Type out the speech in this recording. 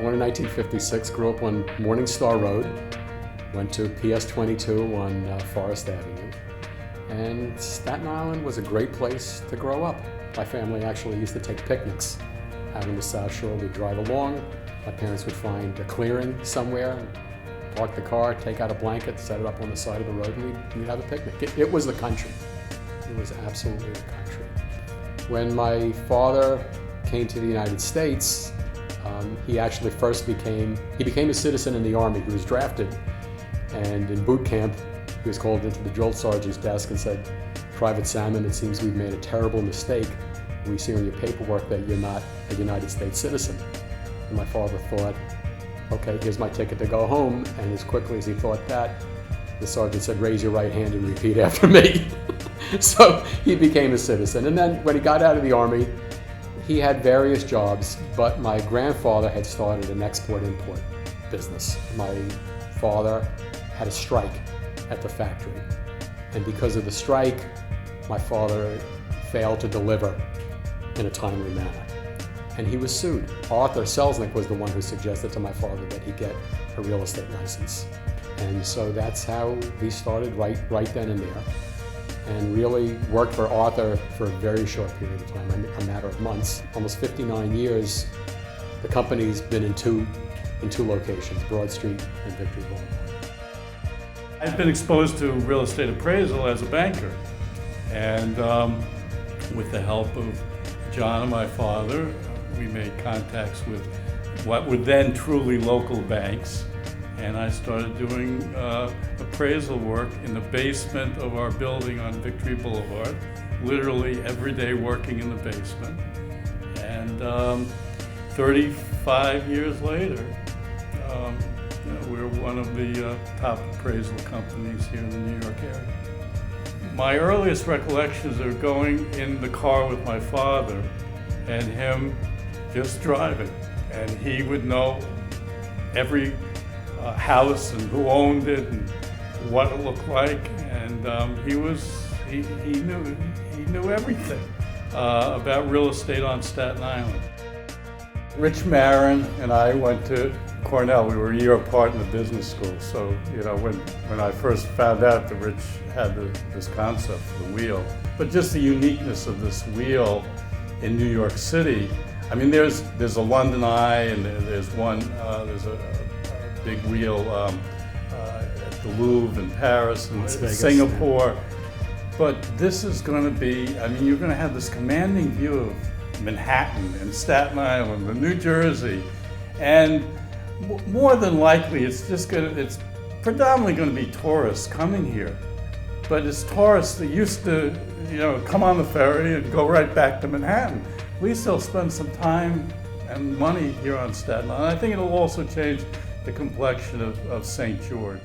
born in 1956, grew up on Morning Star Road, went to PS 22 on Forest Avenue, and Staten Island was a great place to grow up. My family actually used to take picnics out on the South Shore. We'd drive along, my parents would find a clearing somewhere, park the car, take out a blanket, set it up on the side of the road, and we'd have a picnic. It was the country. It was absolutely the country. When my father came to the United States, he actually became a citizen in the Army. He was drafted, and in boot camp, he was called into the drill sergeant's desk and said, "Private Salmon, it seems we've made a terrible mistake. We see on your paperwork that you're not a United States citizen." And my father thought, okay, here's my ticket to go home. And as quickly as he thought that, the sergeant said, "Raise your right hand and repeat after me." So he became a citizen. And then when he got out of the Army, he had various jobs, but my grandfather had started an export-import business. My father had a strike at the factory. And because of the strike, my father failed to deliver in a timely manner. And he was sued. Arthur Selznick was the one who suggested to my father that he get a real estate license. And so that's how we started right then and there. And really worked for Arthur for a very short period of time, a matter of months. Almost 59 years, the company's been in two locations, Broad Street and Victory Boulevard. I've been exposed to real estate appraisal as a banker, and with the help of John and my father, we made contacts with what were then truly local banks, and I started doing appraisal work in the basement of our building on Victory Boulevard, literally every day working in the basement. And 35 years later, we're one of the top appraisal companies here in the New York area. My earliest recollections are going in the car with my father and him just driving. And he would know every house and who owned it and what it looked like. And he knew everything about real estate on Staten Island. Rich Marin and I went to Cornell. We were a year apart in the business school. So, when I first found out that Rich had this concept for the wheel, but just the uniqueness of this wheel in New York City. I mean, there's a London Eye, and there's a big wheel at the Louvre in Paris and Singapore. But this is going to be, you're going to have this commanding view of Manhattan and Staten Island and New Jersey, and more than likely, it's predominantly going to be tourists coming here. But it's tourists that used to, come on the ferry and go right back to Manhattan. We still spend some time and money here on Staten Island. I think it'll also change the complexion of St. George.